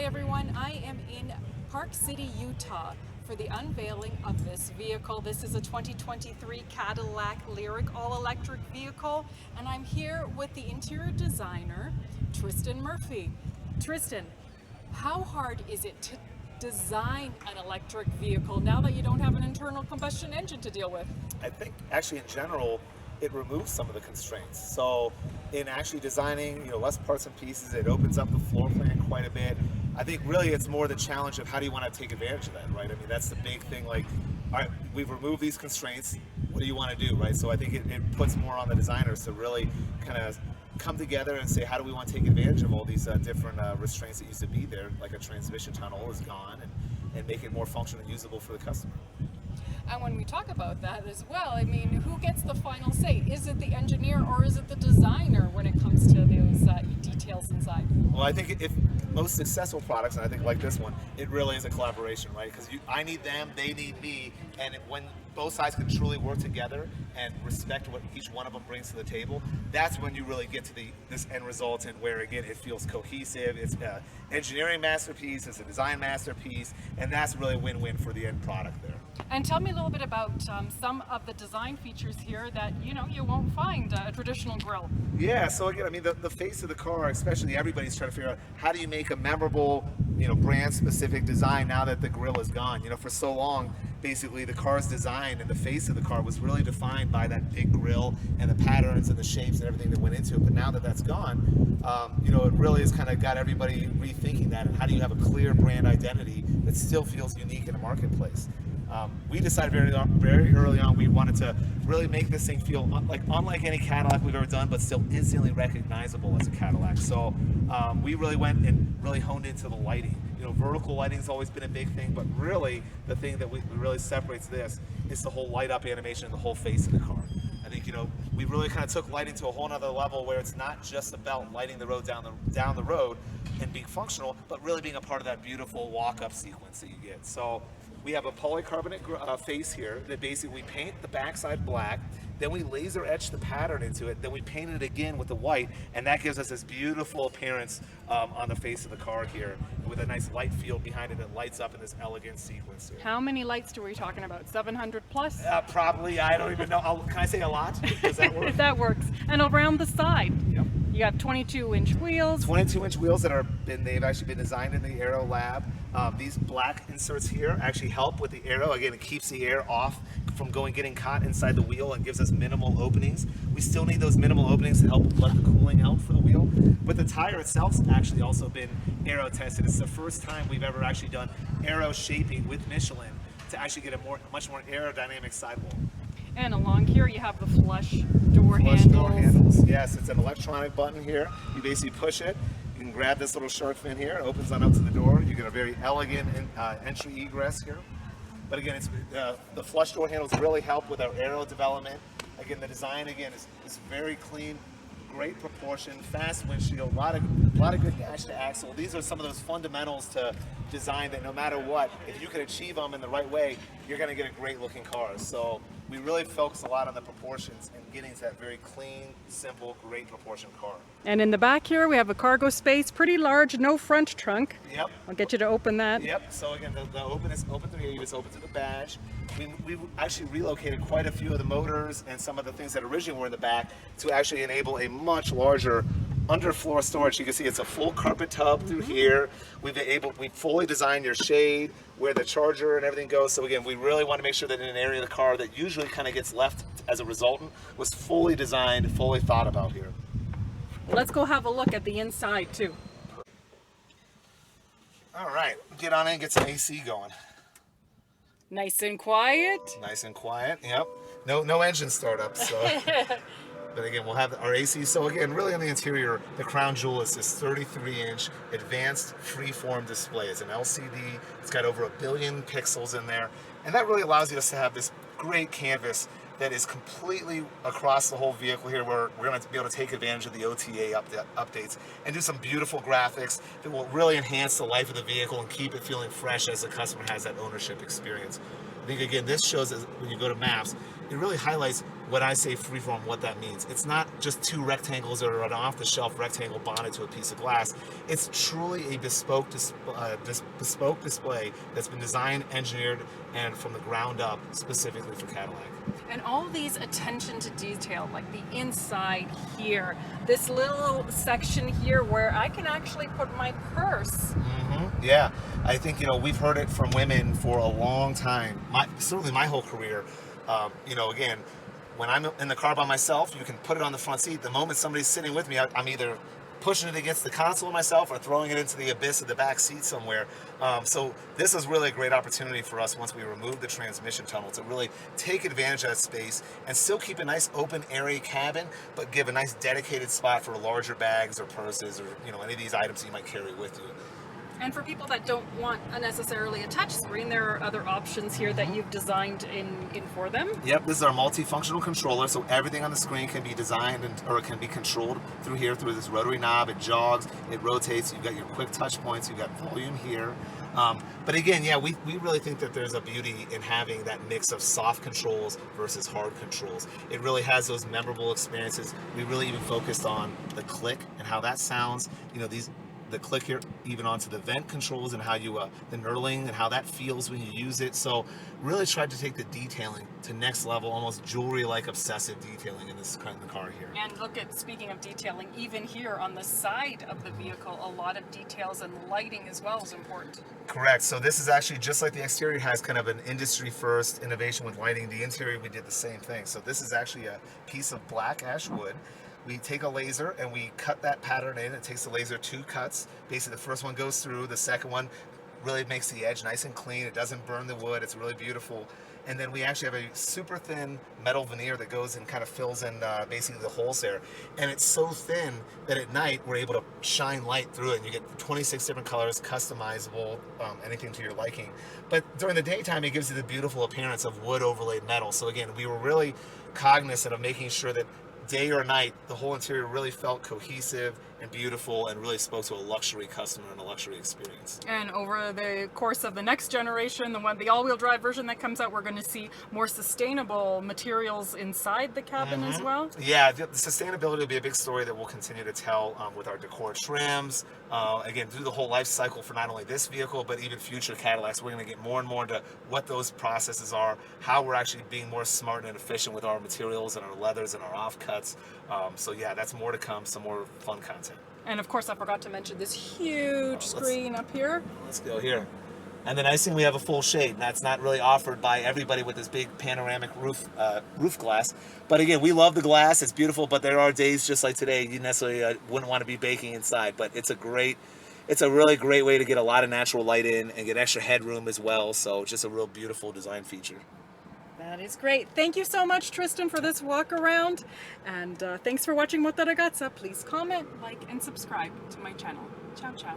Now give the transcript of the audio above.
everyone, I am in Park City, Utah for the unveiling of this vehicle. This is a 2023 Cadillac Lyriq all-electric vehicle, and I'm here with the interior designer, Tristan Murphy. Tristan, how hard is it to design an electric vehicle now that you don't have an internal combustion engine to deal with? I think actually in general, it removes some of the constraints. So in actually designing, less parts and pieces, it opens up the floor plan quite a bit. I think really it's more the challenge of how do you want to take advantage of that, right? I mean, that's the big thing. Like, all right, we've removed these constraints. What do you want to do, right? So I think it puts more on the designers to really kind of come together and say, how do we want to take advantage of all these different restraints that used to be there, like a transmission tunnel is gone, and make it more functional and usable for the customer. And when we talk about that as well, I mean, who gets the final say? Is it the engineer or is it the designer when it comes to those details inside? Well, I think if most successful products, and I think like this one, it really is a collaboration, right? Because I need them, they need me, and when both sides can truly work together and respect what each one of them brings to the table, that's when you really get to this end result, and where again it feels cohesive. It's an engineering masterpiece, it's a design masterpiece, and that's really a win-win for the end product there. And tell me a little bit about some of the design features here that you won't find a traditional grille. Yeah, so again, I mean, the face of the car, especially everybody's trying to figure out how do you make a memorable, brand-specific design now that the grille is gone. For so long, basically the car's design and the face of the car was really defined by that big grille and the patterns and the shapes and everything that went into it. But now that that's gone, it really has kind of got everybody rethinking that. And how do you have a clear brand identity that still feels unique in a marketplace? We decided very early on we wanted to really make this thing feel unlike any Cadillac we've ever done, but still instantly recognizable as a Cadillac. So we really went and really honed into the lighting. Vertical lighting has always been a big thing, but really the thing that really separates this is the whole light up animation and the whole face of the car. I think we really kind of took lighting to a whole nother level where it's not just about lighting the road down the road and being functional, but really being a part of that beautiful walk-up sequence that you get. So we have a polycarbonate face here that basically we paint the backside black, then we laser etch the pattern into it, then we paint it again with the white, and that gives us this beautiful appearance on the face of the car here, with a nice light field behind it that lights up in this elegant sequence here. How many lights are we talking about? 700 plus? Probably, I don't even know. Can I say a lot? Does that work? That works. And around the side, yep. You have 22-inch wheels. 22-inch wheels they've actually been designed in the Aero lab. These black inserts here actually help with the aero. Again, it keeps the air off from getting caught inside the wheel and gives us minimal openings. We still need those minimal openings to help let the cooling out for the wheel. But the tire itself's actually also been aero tested. It's the first time we've ever actually done aero shaping with Michelin to actually get a much more aerodynamic sidewall. And along here you have the flush door handles. Yes, it's an electronic button here. You basically push it. You can grab this little shark fin here. It opens on up to the door. You get a very elegant entry egress here. But again, it's the flush door handles really help with our aero development. Again, the design is very clean, great proportion, fast windshield, a lot of good dash to axle. These are some of those fundamentals to design that no matter what, if you can achieve them in the right way, you're going to get a great looking car. So we really focus a lot on the proportions and getting to that very clean, simple, great proportion car. And in the back here we have a cargo space, pretty large, no front trunk. Yep. I'll get you to open that. Yep. So again, the open through here. You just open to the badge. We've actually relocated quite a few of the motors and some of the things that originally were in the back to actually enable a much larger underfloor storage. You can see it's a full carpet tub through here. We fully designed your shade, where the charger and everything goes. So again, we really want to make sure that in an area of the car that usually kind of gets left as a resultant was fully designed, fully thought about here. Let's go have a look at the inside too. All right, get on in and get some AC going. Nice and quiet. Nice and quiet, yep. No engine startup, so. But again, we'll have our AC. So again, really on the interior, the crown jewel is this 33-inch advanced freeform display. It's an LCD. It's got over 1 billion pixels in there. And that really allows you to have this great canvas that is completely across the whole vehicle here, where we're going to be able to take advantage of the OTA updates and do some beautiful graphics that will really enhance the life of the vehicle and keep it feeling fresh as the customer has that ownership experience. I think again, this shows, as when you go to maps, it really highlights when I say freeform, what that means. It's not just two rectangles that are an off-the-shelf rectangle bonded to a piece of glass. It's truly a bespoke display that's been designed, engineered, and from the ground up specifically for Cadillac. And all these attention to detail, like the inside here, this little section here where I can actually put my purse. Yeah, I think, we've heard it from women for a long time. Certainly my whole career. Again, when I'm in the car by myself, you can put it on the front seat. The moment somebody's sitting with me, I'm either pushing it against the console myself or throwing it into the abyss of the back seat somewhere. So this is really a great opportunity for us once we remove the transmission tunnel to really take advantage of that space and still keep a nice open, airy cabin, but give a nice dedicated spot for larger bags or purses or any of these items you might carry with you. And for people that don't want necessarily a touch screen, there are other options here that you've designed in for them. Yep, this is our multifunctional controller, so everything on the screen can be designed or can be controlled through here, through this rotary knob. It jogs, it rotates, you've got your quick touch points, you've got volume here. But again, yeah, we really think that there's a beauty in having that mix of soft controls versus hard controls. It really has those memorable experiences. We really even focused on the click and how that sounds. The click here, even onto the vent controls and how you, the knurling and how that feels when you use it. So really tried to take the detailing to next level, almost jewelry-like obsessive detailing in this kind of car here. And look at, speaking of detailing, even here on the side of the vehicle, a lot of details and lighting as well is important. Correct. So this is actually just like the exterior has kind of an industry first innovation with lighting. The interior, we did the same thing. So this is actually a piece of black ash wood. We take a laser and we cut that pattern in. It takes the laser 2 cuts. Basically, the first one goes through. The second one really makes the edge nice and clean. It doesn't burn the wood. It's really beautiful. And then we actually have a super thin metal veneer that goes and kind of fills in basically the holes there. And it's so thin that at night we're able to shine light through it. And you get 26 different colors, customizable, anything to your liking. But during the daytime, it gives you the beautiful appearance of wood overlaid metal. So again, we were really cognizant of making sure that day or night, the whole interior really felt cohesive and beautiful and really spoke to a luxury customer and a luxury experience. And over the course of the next generation, the all-wheel drive version that comes out, we're going to see more sustainable materials inside the cabin as well. Yeah, the sustainability will be a big story that we'll continue to tell with our decor trims. Again, through the whole life cycle for not only this vehicle, but even future Cadillacs. We're going to get more and more into what those processes are, how we're actually being more smart and efficient with our materials and our leathers and our offcuts. So yeah, that's more to come, some more fun content. And of course, I forgot to mention this huge screen up here. Let's go here. And the nice thing, we have a full shade, and that's not really offered by everybody with this big panoramic roof glass. But again, we love the glass. It's beautiful, but there are days just like today you necessarily wouldn't want to be baking inside. But it's a really great way to get a lot of natural light in and get extra headroom as well. So just a real beautiful design feature. That is great. Thank you so much, Tristan, for this walk around. And thanks for watching What Da Ragazza. Please comment, like, and subscribe to my channel. Ciao, ciao.